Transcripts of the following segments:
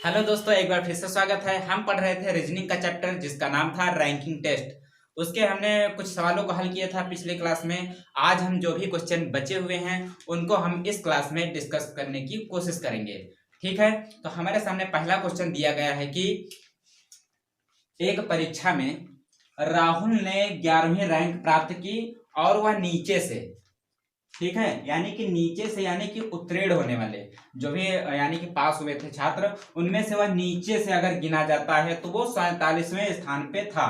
Hello दोस्तों, एक बार फिर से स्वागत है। हम पढ़ रहे थे रीजनिंग का चैप्टर जिसका नाम था रैंकिंग टेस्ट। उसके हमने कुछ सवालों को हल किया था पिछले क्लास में। आज हम जो भी क्वेश्चन बचे हुए हैं उनको हम इस क्लास में डिस्कस करने की कोशिश करेंगे। ठीक है, तो हमारे सामने पहला क्वेश्चन दिया गया है कि एक परीक्षा में राहुल ने 11वीं रैंक प्राप्त की और वह नीचे से, ठीक है, यानी कि नीचे से यानी कि उत्तीर्ण होने वाले जो भी यानी कि पास हुए थे छात्र, उनमें से वह नीचे से अगर गिना जाता है तो वो 47वें स्थान पे था।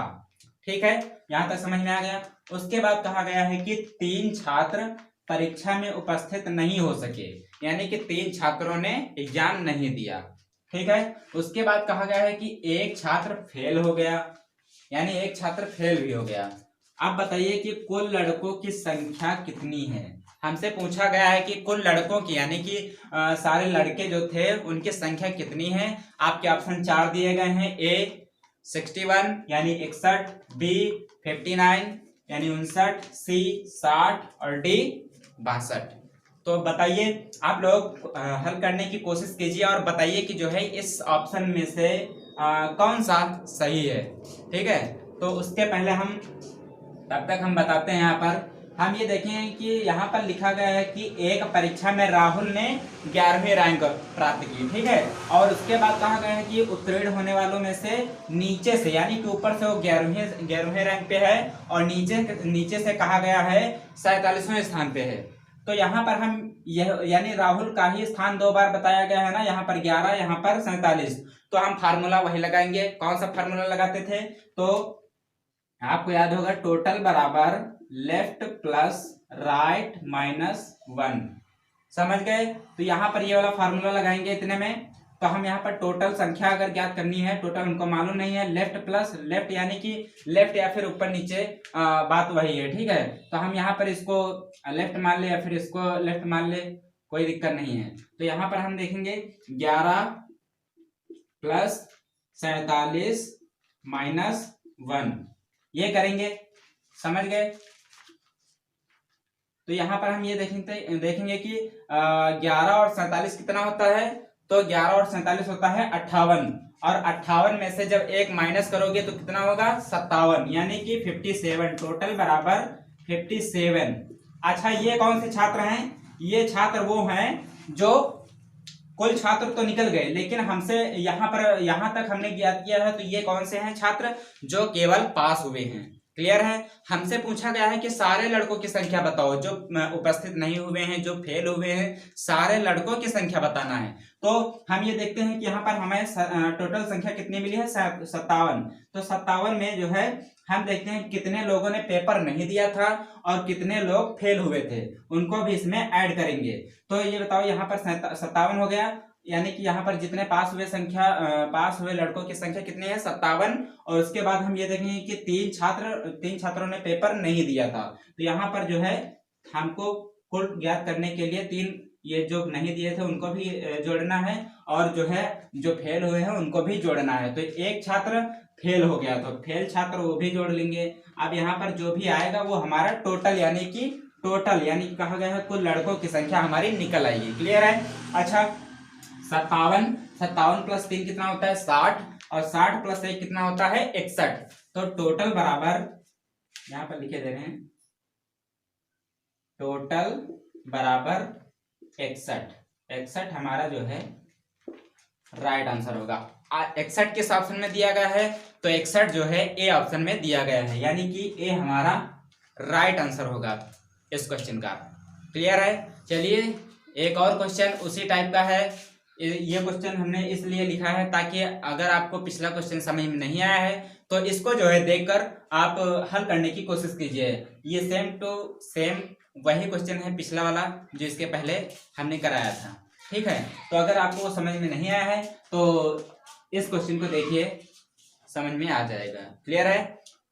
ठीक है, यहां तक समझ में आ गया। उसके बाद कहा गया है कि 3 छात्र परीक्षा में उपस्थित नहीं हो सके, यानी कि 3 छात्रों ने एग्जाम नहीं दिया। ठीक है, उसके बाद कहा गया है कि एक छात्र फेल हो गया, यानी एक छात्र फेल भी हो गया। अब बताइए कि कुल लड़कों की संख्या कितनी है। हमसे पूछा गया है कि कुल लड़कों की यानी कि सारे लड़के जो थे उनकी संख्या कितनी है। आपके ऑप्शन 4 दिए गए हैं। ए 61 यानी 61, बी 59 यानी 59, सी 60 और डी 62। तो बताइए, आप लोग हल करने की कोशिश कीजिए और बताइए कि जो है इस ऑप्शन में से कौन सा सही है। ठीक है, तो उसके पहले हम तब तक हम बताते हैं। यहाँ पर हम ये देखें कि यहाँ पर लिखा गया है कि एक परीक्षा में राहुल ने 11वीं रैंक प्राप्त की। ठीक है, और उसके बाद कहा गया है कि उत्तीर्ण होने वालों में से नीचे से, यानी कि ऊपर से वो 11वीं रैंक पे है और नीचे से कहा गया है 47वें स्थान पे है। तो यहाँ पर हम यह यानी राहुल का ही स्थान 2 बार बताया गया है ना, यहाँ पर 11, यहाँ पर 47। तो हम फार्मूला वही लगाएंगे। कौन सा फार्मूला लगाते थे? तो आपको याद होगा, टोटल बराबर लेफ्ट प्लस राइट माइनस 1। समझ गए? तो यहाँ पर ये वाला फार्मूला लगाएंगे इतने में। तो हम यहाँ पर टोटल संख्या अगर ज्ञात करनी है, टोटल उनको मालूम नहीं है, लेफ्ट प्लस लेफ्ट यानी कि लेफ्ट या फिर ऊपर नीचे बात वही है। ठीक है, तो हम यहाँ पर इसको लेफ्ट मान ले या फिर इसको लेफ्ट मान ले, कोई दिक्कत नहीं है। तो यहाँ पर हम देखेंगे 11 प्लस 47 माइनस 1, ये करेंगे। समझ गए? तो यहां पर हम ये देखेंगे कि 11 और 47 कितना होता है। तो 11 और 47 होता है 58, और 58 में से जब एक माइनस करोगे तो कितना होगा? 57, यानी कि 57। टोटल बराबर 57। अच्छा, ये कौन से छात्र हैं? ये छात्र वो हैं जो कुल छात्र तो निकल गए, लेकिन हमसे यहां तक हमने ज्ञात किया है। तो ये कौन से हैं छात्र? जो केवल पास हुए हैं। क्लियर है? हमसे पूछा गया है कि सारे लड़कों की संख्या बताओ, जो उपस्थित नहीं हुए हैं, जो फेल हुए हैं, सारे लड़कों की संख्या बताना है। तो हम ये देखते हैं कि यहाँ पर हमें टोटल संख्या कितनी मिली है? 57। तो 57 में जो है हम देखते हैं कितने लोगों ने पेपर नहीं दिया था और कितने लोग फेल हुए थे, उनको भी इसमें ऐड करेंगे। तो ये बताओ, यहाँ पर 57 हो गया, यानी कि यहाँ पर जितने पास हुए लड़कों की संख्या कितनी है? 57। और उसके बाद हम ये देखेंगे कि 3 छात्रों ने पेपर नहीं दिया था। तो यहाँ पर जो है हमको कुल ज्ञात करने के लिए 3 ये जो नहीं दिए थे उनको भी जोड़ना है, और जो है जो फेल हुए हैं उनको भी जोड़ना है। तो एक छात्र फेल हो गया, तो फेल छात्र वो भी जोड़ लेंगे। अब यहाँ पर जो भी आएगा वो हमारा टोटल यानी कि कहा गया है कुल लड़कों की संख्या हमारी निकल आएगी। क्लियर है? अच्छा, 57 प्लस 3 कितना होता है? 60, और 60 प्लस 1 कितना होता है? 61। तो टोटल बराबर, यहां पर लिखे दे रहे हैं, टोटल बराबर 61। 61 हमारा जो है राइट आंसर होगा। 61 किस ऑप्शन में दिया गया है? तो 61 जो है ए ऑप्शन में दिया गया है, यानी कि ए हमारा राइट आंसर होगा इस क्वेश्चन का। क्लियर है? चलिए, एक और क्वेश्चन उसी टाइप का है। ये क्वेश्चन हमने इसलिए लिखा है ताकि अगर आपको पिछला क्वेश्चन समझ में नहीं आया है तो इसको जो है देखकर आप हल करने की कोशिश कीजिए। ये सेम टू सेम वही क्वेश्चन है पिछला वाला जो इसके पहले हमने कराया था। ठीक है, तो अगर आपको समझ में नहीं आया है तो इस क्वेश्चन को देखिए, समझ में आ जाएगा। क्लियर है?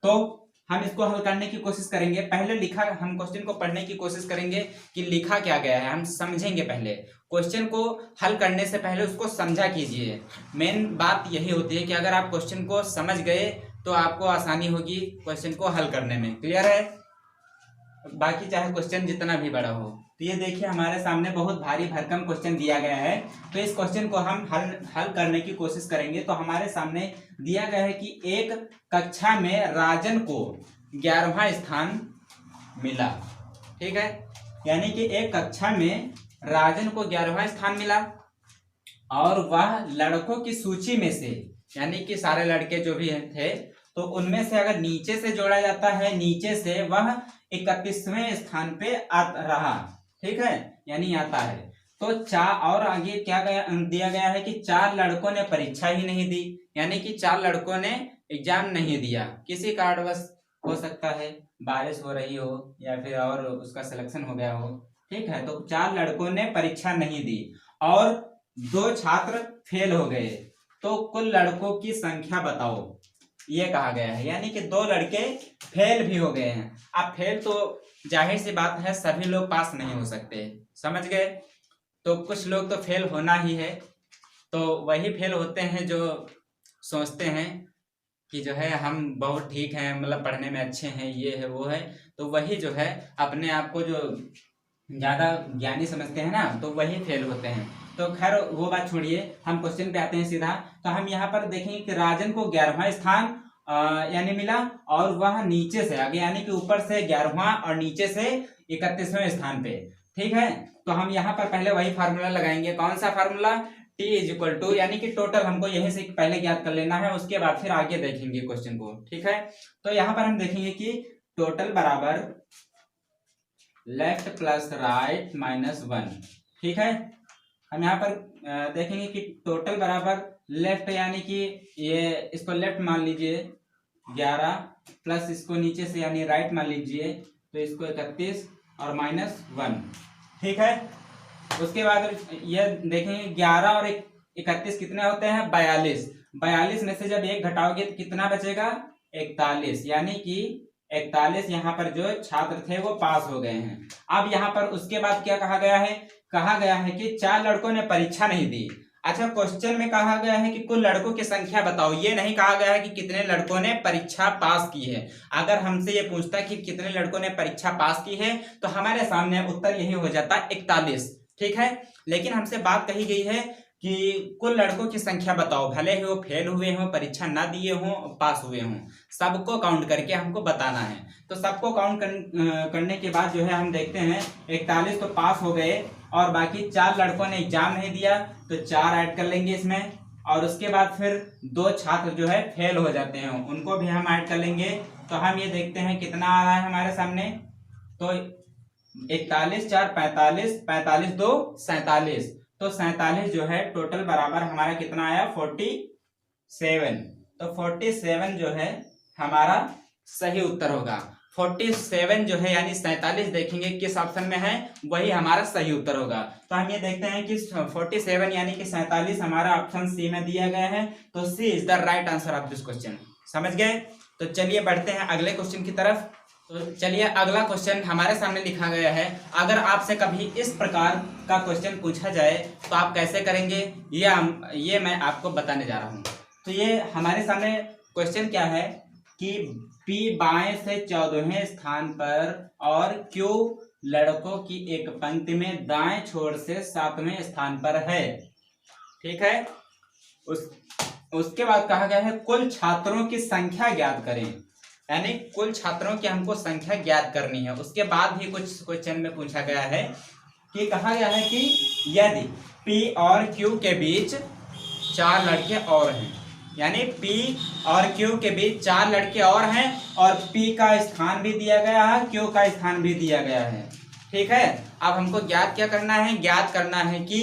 तो हम इसको हल करने की कोशिश करेंगे। पहले हम क्वेश्चन को पढ़ने की कोशिश करेंगे कि लिखा क्या गया है, हम समझेंगे। पहले क्वेश्चन को हल करने से पहले उसको समझा कीजिए। मेन बात यही होती है कि अगर आप क्वेश्चन को समझ गए तो आपको आसानी होगी क्वेश्चन को हल करने में। क्लियर है? बाकी चाहे क्वेश्चन जितना भी बड़ा हो। तो ये देखिए हमारे सामने बहुत भारी भरकम क्वेश्चन दिया गया है। तो इस क्वेश्चन को हम हल करने की कोशिश करेंगे। तो हमारे सामने दिया गया है कि एक कक्षा में राजन को 11वां स्थान मिला। ठीक है, यानी कि एक कक्षा में राजन को 11वां स्थान मिला और वह लड़कों की सूची में से, यानी कि सारे लड़के जो भी थे, तो उनमें से अगर नीचे से जोड़ा जाता है, नीचे से वह 31वें स्थान पे रहा। ठीक है, यानी आता है। तो और आगे क्या दिया गया है कि 4 लड़कों ने परीक्षा ही नहीं दी, यानी कि 4 लड़कों ने एग्जाम नहीं दिया, किसी कारणवश हो सकता है, बारिश हो रही हो या फिर और उसका सिलेक्शन हो गया हो। ठीक है, तो 4 लड़कों ने परीक्षा नहीं दी और 2 छात्र फेल हो गए। तो कुल लड़कों की संख्या बताओ, ये कहा गया है। यानी कि 2 लड़के फेल भी हो गए हैं। अब फेल तो जाहिर सी बात है, सभी लोग पास नहीं हो सकते, समझ गए। तो कुछ लोग तो फेल होना ही है, तो वही फेल होते हैं जो सोचते हैं कि जो है हम बहुत ठीक हैं, मतलब पढ़ने में अच्छे हैं, ये है वो है, तो वही जो है अपने आप को जो ज़्यादा ज्ञानी समझते हैं ना, तो वही फेल होते हैं। तो खैर वो बात छोड़िए, हम क्वेश्चन पे आते हैं सीधा। तो हम यहाँ पर देखेंगे कि राजन को 11वां स्थान यानी मिला और वह नीचे से आगे, यानी कि ऊपर से 11वां और नीचे से 31वें स्थान पे। ठीक है, तो हम यहाँ पर पहले वही फार्मूला लगाएंगे। कौन सा फार्मूला? T इक्वल टू, यानी कि टोटल हमको यहीं से पहले ज्ञात कर लेना है, उसके बाद फिर आगे देखेंगे क्वेश्चन को। ठीक है, तो यहाँ पर हम देखेंगे कि टोटल बराबर लेफ्ट प्लस राइट माइनस 1। ठीक है, हम यहाँ पर देखेंगे कि टोटल बराबर लेफ्ट, यानी कि ये इसको लेफ्ट मान लीजिए 11 प्लस इसको नीचे से यानी राइट मान लीजिए, तो इसको 31 और माइनस 1। ठीक है, उसके बाद ये देखेंगे 11 और 31 कितने होते हैं? 42। 42 में से जब 1 घटाओगे तो कितना बचेगा? 41, यानी कि 41 यहाँ पर जो छात्र थे वो पास हो गए हैं। अब यहाँ पर उसके बाद क्या कहा गया है? कहा गया है कि 4 लड़कों ने परीक्षा नहीं दी। अच्छा, क्वेश्चन में कहा गया है कि कुल लड़कों की संख्या बताओ, ये नहीं कहा गया है कि कितने लड़कों ने परीक्षा पास की है। अगर हमसे ये पूछता कि कितने लड़कों ने परीक्षा पास की है, तो हमारे सामने उत्तर यही हो जाता 41। ठीक है, लेकिन हमसे बात कही गई है कि कुल लड़कों की संख्या बताओ, भले ही वो फेल हुए हों, परीक्षा ना दिए हों, पास हुए हों, सबको काउंट करके हमको बताना है। तो सबको काउंट करने के बाद जो है हम देखते हैं 41 तो पास हो गए और बाकी 4 लड़कों ने एग्जाम नहीं दिया, तो 4 ऐड कर लेंगे इसमें। और उसके बाद फिर 2 छात्र जो है फेल हो जाते हैं, उनको भी हम ऐड कर लेंगे। तो हम ये देखते हैं कितना आ रहा है हमारे सामने, तो 41 4 45, 45 2 47, तो 47 जो है टोटल बराबर हमारा कितना आया? 47। तो 47 जो है हमारा सही उत्तर होगा। 47 जो है यानी 47 देखेंगे किस ऑप्शन में है, वही हमारा सही उत्तर होगा। तो हम ये देखते हैं कि 47 यानी कि 47 हमारा ऑप्शन सी में दिया गया है। तो C is the right answer of this question. समझ गए? तो चलिए बढ़ते हैं अगले क्वेश्चन की तरफ। तो चलिए अगला क्वेश्चन हमारे सामने लिखा गया है। अगर आपसे कभी इस प्रकार का क्वेश्चन पूछा जाए तो आप कैसे करेंगे, ये मैं आपको बताने जा रहा हूँ। तो ये हमारे सामने क्वेश्चन क्या है कि P बाएं से 14वें स्थान पर और Q लड़कों की एक पंक्ति में दाएं छोर से 7वें स्थान पर है। ठीक है, उसके बाद कहा गया है कुल छात्रों की संख्या ज्ञात करें, यानी कुल छात्रों की हमको संख्या ज्ञात करनी है। उसके बाद भी कुछ क्वेश्चन में पूछा गया है कि कहा गया है कि यदि P और Q के बीच 4 लड़के और हैं, यानी P और Q के बीच 4 लड़के और हैं और P का स्थान भी दिया गया है, Q का स्थान भी दिया गया है। ठीक है, अब हमको ज्ञात क्या करना है? ज्ञात करना है कि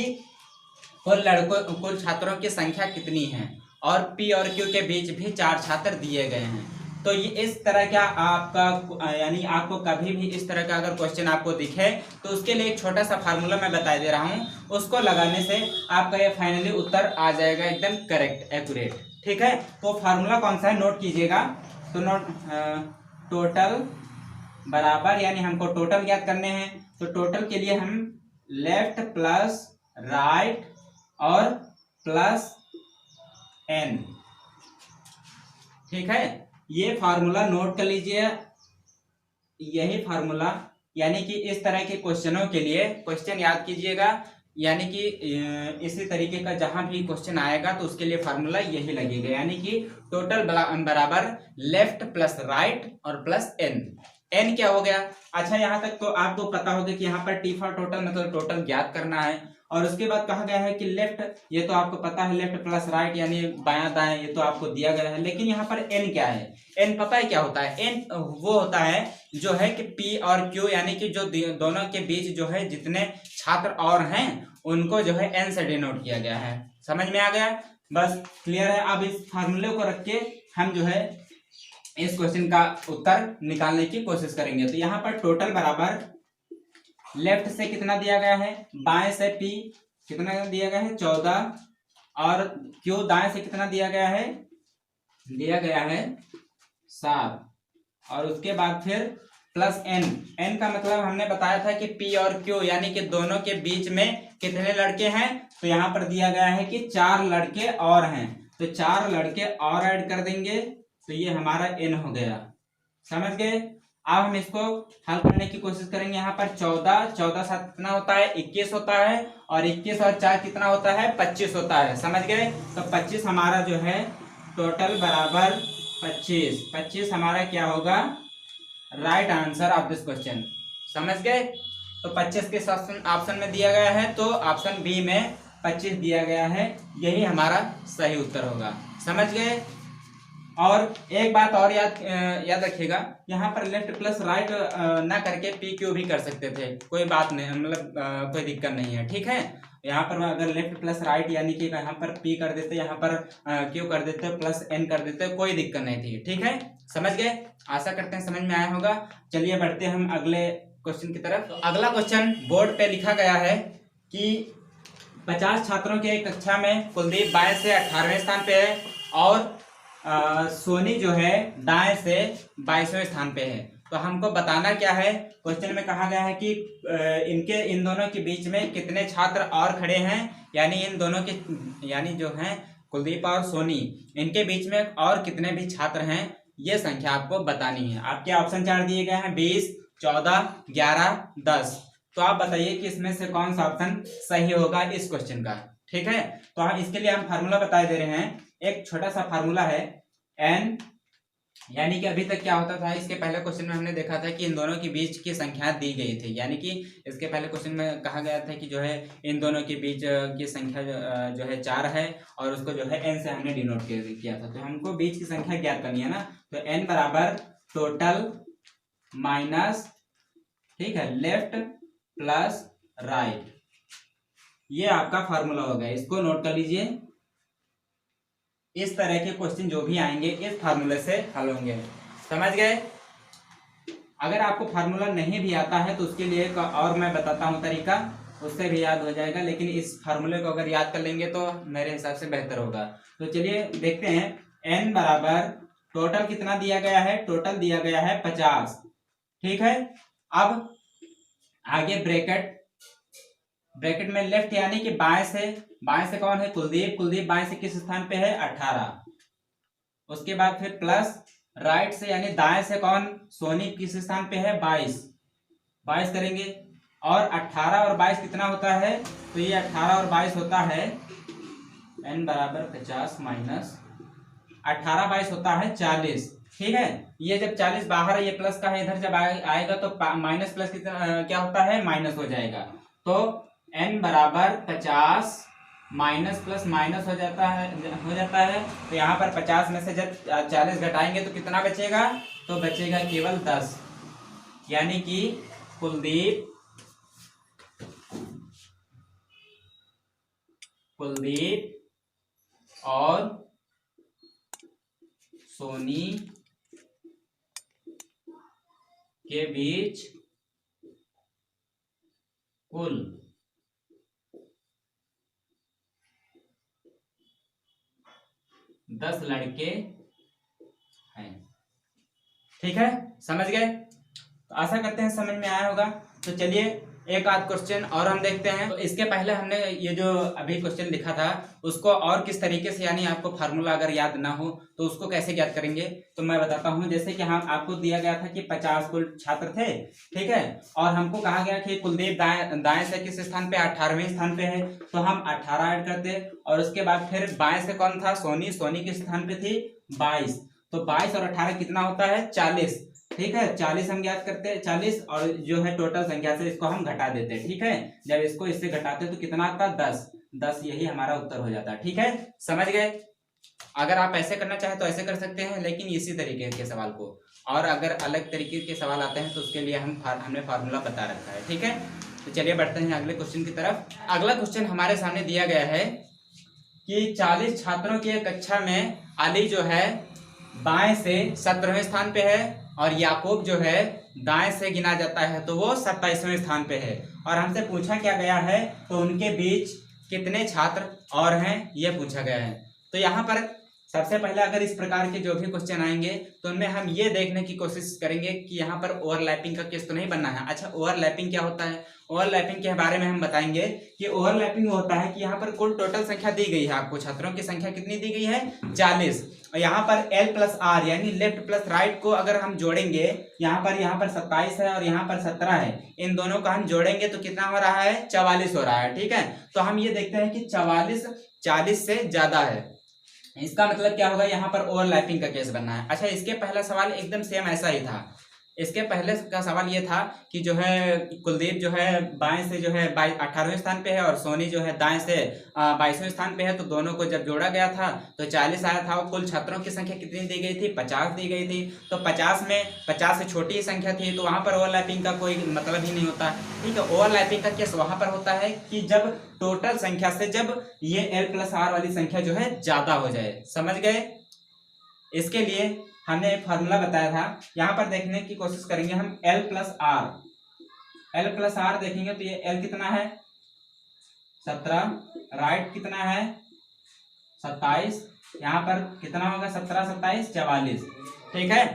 कुल छात्रों की संख्या कितनी है और P और Q के बीच भी 4 छात्र दिए गए हैं। तो ये इस तरह का आपका, यानी आपको कभी भी इस तरह का अगर क्वेश्चन आपको दिखे तो उसके लिए एक छोटा सा फार्मूला मैं बता दे रहा हूँ, उसको लगाने से आपका ये फाइनली उत्तर आ जाएगा एकदम करेक्ट, एक्यूरेट। ठीक है, तो फार्मूला कौन सा है नोट कीजिएगा। तो टोटल बराबर, यानी हमको टोटल ज्ञात करने हैं, तो टोटल के लिए हम लेफ्ट प्लस राइट और प्लस n। ठीक है, ये फार्मूला नोट कर लीजिए। यही फार्मूला यानी कि इस तरह के क्वेश्चनों के लिए क्वेश्चन याद कीजिएगा, यानी कि इसी तरीके का जहां भी क्वेश्चन आएगा तो उसके लिए फार्मूला यही लगेगा, यानी कि टोटल बराबर लेफ्ट प्लस राइट और प्लस एन। एन क्या हो गया? अच्छा, यहाँ तक तो आपको पता होगा कि यहाँ पर टी फॉर टोटल मतलब टोटल ज्ञात करना है। और उसके बाद कहा गया है कि लेफ्ट, ये तो आपको पता है, लेफ्ट प्लस राइट यानी बायां दाएं, ये तो आपको दिया गया है। लेकिन यहाँ पर एन क्या है? एन पता है क्या होता है? एन वो होता है जो है कि पी और क्यू, यानी कि जो दोनों के बीच जो है जितने छात्र और हैं उनको जो है एन से डिनोट किया गया है। समझ में आ गया? बस क्लियर है। अब इस फार्मूले को रख के हम जो है इस क्वेश्चन का उत्तर निकालने की कोशिश करेंगे। तो यहाँ पर टोटल बराबर लेफ्ट से कितना दिया गया है, बाएं से पी कितना दिया गया है 14, और क्यू दाएं से कितना दिया गया है, 7, और उसके बाद फिर प्लस एन। एन का मतलब हमने बताया था कि पी और क्यू यानी कि दोनों के बीच में कितने लड़के हैं, तो यहाँ पर दिया गया है कि 4 लड़के और हैं, तो 4 लड़के और ऐड कर देंगे तो ये हमारा एन हो गया। समझ गए? अब हम इसको हल करने की कोशिश करेंगे। यहाँ पर 14 साथ कितना होता है, 21 होता है, और 21 और 4 कितना होता है, 25 होता है। समझ गए? तो 25 हमारा जो है टोटल बराबर 25 हमारा क्या होगा, right answer of this question. समझ गए? तो 25 के ऑप्शन में दिया गया है, तो ऑप्शन बी में 25 दिया गया है, यही हमारा सही उत्तर होगा। समझ गए? और एक बात और याद रखिएगा, यहाँ पर लेफ्ट प्लस राइट ना करके पी क्यू भी कर सकते थे, कोई बात नहीं, मतलब कोई दिक्कत नहीं है। ठीक है? यहाँ पर अगर लेफ्ट प्लस राइट यानी कि यहाँ पर पी कर देते, यहाँ पर क्यू कर देते, प्लस एन कर देते, कोई दिक्कत नहीं थी। ठीक है? समझ गए? आशा करते हैं समझ में आया होगा। चलिए बढ़ते हम अगले क्वेश्चन की तरफ। तो अगला क्वेश्चन बोर्ड पे लिखा गया है कि 50 छात्रों के कक्षा में कुलदीप बाएं से 18वें स्थान पे है और सोनी जो है दाएं से 22वें स्थान पे है। तो हमको बताना क्या है, क्वेश्चन में कहा गया है कि इन दोनों के बीच में कितने छात्र और खड़े हैं, यानी इन दोनों के, यानी जो हैं कुलदीप और सोनी, इनके बीच में और कितने भी छात्र हैं, ये संख्या आपको बतानी है। आपके ऑप्शन 4 दिए गए हैं, 20, 14, 11, 10। तो आप बताइए कि इसमें से कौन सा ऑप्शन सही होगा इस क्वेश्चन का। ठीक है? तो हम इसके लिए हम फार्मूला बता दे रहे हैं। एक छोटा सा फार्मूला है n, यानी कि अभी तक क्या होता था, इसके पहले क्वेश्चन में हमने देखा था कि इन दोनों के बीच की संख्या दी गई थी, यानी कि इसके पहले क्वेश्चन में कहा गया था कि जो है इन दोनों के बीच की संख्या जो है 4 है, और उसको जो है n से हमने डिनोट किया था। तो हमको बीच की संख्या ज्ञात करनी है ना, तो n बराबर टोटल माइनस, ठीक है, लेफ्ट प्लस राइट, ये आपका फार्मूला होगा। इसको नोट कर लीजिए। इस तरह के क्वेश्चन जो भी आएंगे इस फार्मूले से हल होंगे। समझ गए? अगर आपको फार्मूला नहीं भी आता है तो उसके लिए और मैं बताता हूं तरीका, उससे भी याद हो जाएगा, लेकिन इस फार्मूले को अगर याद कर लेंगे तो मेरे हिसाब से बेहतर होगा। तो चलिए देखते हैं। n बराबर टोटल कितना दिया गया है, टोटल दिया गया है 50। ठीक है? अब आगे ब्रैकेट में लेफ्ट यानी कि बाएं से कौन है, कुलदीप। कुलदीप बाएं से किस स्थान पे है, 18। उसके बाद फिर प्लस राइट से यानी दाएं से कौन, सोनी किस स्थान पे है, 22 करेंगे। और 18 और 22 कितना होता है, तो ये 18 और 22 होता है n बराबर 50 माइनस 18, 22 होता है 40। ठीक है? ये जब 40 बाहर है, ये प्लस का है, इधर जब आएगा तो माइनस प्लस कितना क्या होता है, माइनस हो जाएगा। तो n बराबर 50 माइनस प्लस माइनस हो जाता है। तो यहाँ पर 50 में से जब 40 घटाएंगे तो कितना बचेगा, तो बचेगा केवल 10, यानी कि कुलदीप और सोनी के बीच कुल 10 लड़के हैं। ठीक है? समझ गए? तो आशा करते हैं समझ में आया होगा। तो चलिए एक आध क्वेश्चन और हम देखते हैं। तो इसके पहले हमने ये जो अभी क्वेश्चन लिखा था उसको और किस तरीके से, यानी आपको फार्मूला अगर याद ना हो तो उसको कैसे ज्ञात करेंगे, तो मैं बताता हूँ। जैसे कि हम आपको दिया गया था कि 50 कुल छात्र थे, ठीक है, और हमको कहा गया कि कुलदीप दाएं से किस स्थान पे, 18वें स्थान पे है, तो हम 18 ऐड करते, और उसके बाद फिर बाएं से कौन था, सोनी किस स्थान पे थी, 22, तो 22 और 18 कितना होता है, 40, ठीक है, 40 हम ज्ञात करते हैं, 40, और जो है टोटल संख्या से इसको हम घटा देते हैं, ठीक है, जब इसको इससे घटाते हैं तो कितना आता है, 10, यही हमारा उत्तर हो जाता है, ठीक है, समझ गए। अगर आप ऐसे करना चाहे तो ऐसे कर सकते हैं, लेकिन इसी तरीके के सवाल को, और अगर अलग तरीके के सवाल आते हैं तो उसके लिए हमने फार्मूला बता रखा है, ठीक है। तो चलिए बढ़ते हैं अगले क्वेश्चन की तरफ। अगला क्वेश्चन हमारे सामने दिया गया है कि 40 छात्रों की कक्षा में अली जो है बाएं से 17वें स्थान पे है, और याकूब जो है दाएं से गिना जाता है तो वो 27वें स्थान पे है, और हमसे पूछा क्या गया है, तो उनके बीच कितने छात्र और हैं, ये पूछा गया है। तो यहाँ पर सबसे पहले अगर इस प्रकार के जो भी क्वेश्चन आएंगे तो उनमें हम ये देखने की कोशिश करेंगे कि यहाँ पर ओवरलैपिंग का केस तो नहीं बनना है। अच्छा, ओवरलैपिंग क्या होता है, ओवरलैपिंग के बारे में हम बताएंगे कि ओवरलैपिंग होता है कि यहाँ पर कुल टोटल संख्या दी गई है, आपको छात्रों की संख्या कितनी दी गई है, 40, और यहाँ पर L प्लस R यानी लेफ्ट प्लस राइट को अगर हम जोड़ेंगे, यहाँ पर 27 है और यहाँ पर 17 है, इन दोनों का हम जोड़ेंगे तो कितना हो रहा है, 44 हो रहा है, ठीक है। तो हम ये देखते हैं कि 44 40 से ज्यादा है, इसका मतलब क्या होगा, यहाँ पर ओवरलैपिंग का केस बनना है। अच्छा, इसके पहला सवाल एकदम सेम ऐसा ही था। इसके पहले का सवाल ये था कि जो है कुलदीप जो है बाएं से जो है 18वें स्थान पे है, और सोनी जो है दाएं से 22वें स्थान पे है, तो दोनों को जब जोड़ा गया था तो 40 आया था। और कुल छात्रों की संख्या कितनी दी गई थी, 50 दी गई थी, तो 50 में 50 से छोटी संख्या थी, तो वहां पर ओवरलैपिंग का कोई मतलब ही नहीं होता, ठीक है। ओवरलैपिंग का केस वहां पर होता है कि जब टोटल संख्या से जब ये L प्लस R वाली संख्या जो है ज्यादा हो जाए, समझ गए। इसके लिए हमने एक फार्मूला बताया था, यहाँ पर देखने की कोशिश करेंगे हम, L प्लस आर देखेंगे तो ये L कितना है, 17, राइट कितना है, 27, यहाँ पर कितना होगा, 17 27 44, ठीक है।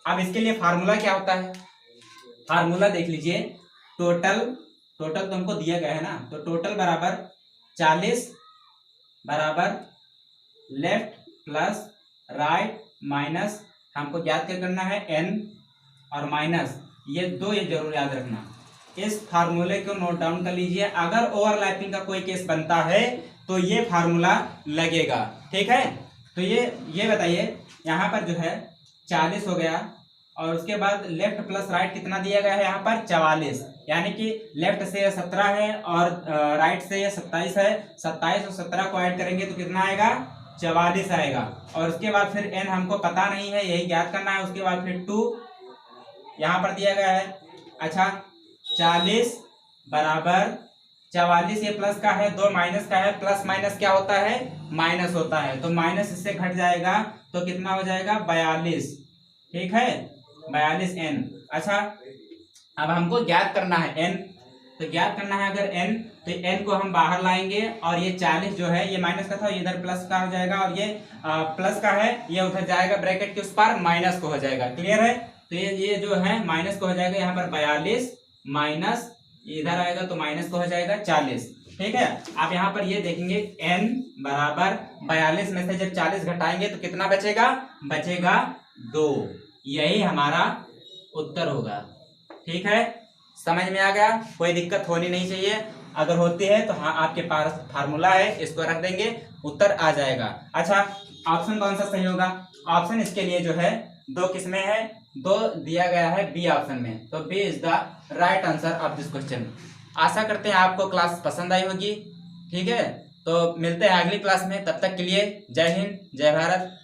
अब इसके लिए फार्मूला क्या होता है, फार्मूला देख लीजिए, टोटल तो हमको दिया गया है ना, तो टोटल बराबर 40 बराबर लेफ्ट प्लस राइट माइनस, हमको ज्ञात क्या करना है, n और माइनस ये दो, ये जरूर याद रखना। इस फार्मूले को नोट डाउन कर लीजिए, अगर ओवरलैपिंग का कोई केस बनता है तो ये फार्मूला लगेगा, ठीक है। तो ये बताइए, यहाँ पर जो है 40 हो गया, और उसके बाद लेफ्ट प्लस राइट कितना दिया गया है, यहाँ पर 44, यानी कि लेफ्ट से 17 है और राइट से 27 है, 27 और 17 को ऐड करेंगे तो कितना आएगा, 44 आएगा, और उसके बाद फिर n हमको पता नहीं है, यही ज्ञात करना है। उसके बाद फिर 2 यहाँ पर दिया गया है। अच्छा, 40 बराबर 44, ये प्लस का है, 2 माइनस का है, प्लस माइनस क्या होता है, माइनस होता है, तो माइनस इससे घट जाएगा तो कितना हो जाएगा, 42, ठीक है, 42 n। अच्छा, अब हमको ज्ञात करना है n, तो ज्ञात करना है अगर n, तो n को हम बाहर लाएंगे, और ये 40 जो है ये माइनस का था, इधर प्लस का हो जाएगा, और ये प्लस का है, ये उधर जाएगा ब्रैकेट के उस पार, माइनस को हो जाएगा, क्लियर है। तो ये जो है माइनस को हो जाएगा, यहाँ पर 42 माइनस इधर आएगा तो माइनस को हो जाएगा 40, ठीक है। आप यहाँ पर ये देखेंगे n बराबर 42 में से जब 40 घटाएंगे तो कितना बचेगा, बचेगा 2, यही हमारा उत्तर होगा, ठीक है। समझ में आ गया, कोई दिक्कत होनी नहीं चाहिए, अगर होती है तो हाँ आपके पास फार्मूला है, इसको रख देंगे, उत्तर आ जाएगा। अच्छा, ऑप्शन कौन सा सही होगा, ऑप्शन इसके लिए जो है 2 किसमें है, 2 दिया गया है बी ऑप्शन में, तो B is the right answer of this question. आशा करते हैं आपको क्लास पसंद आई होगी, ठीक है। तो मिलते हैं अगली क्लास में, तब तक के लिए जय हिंद, जय भारत।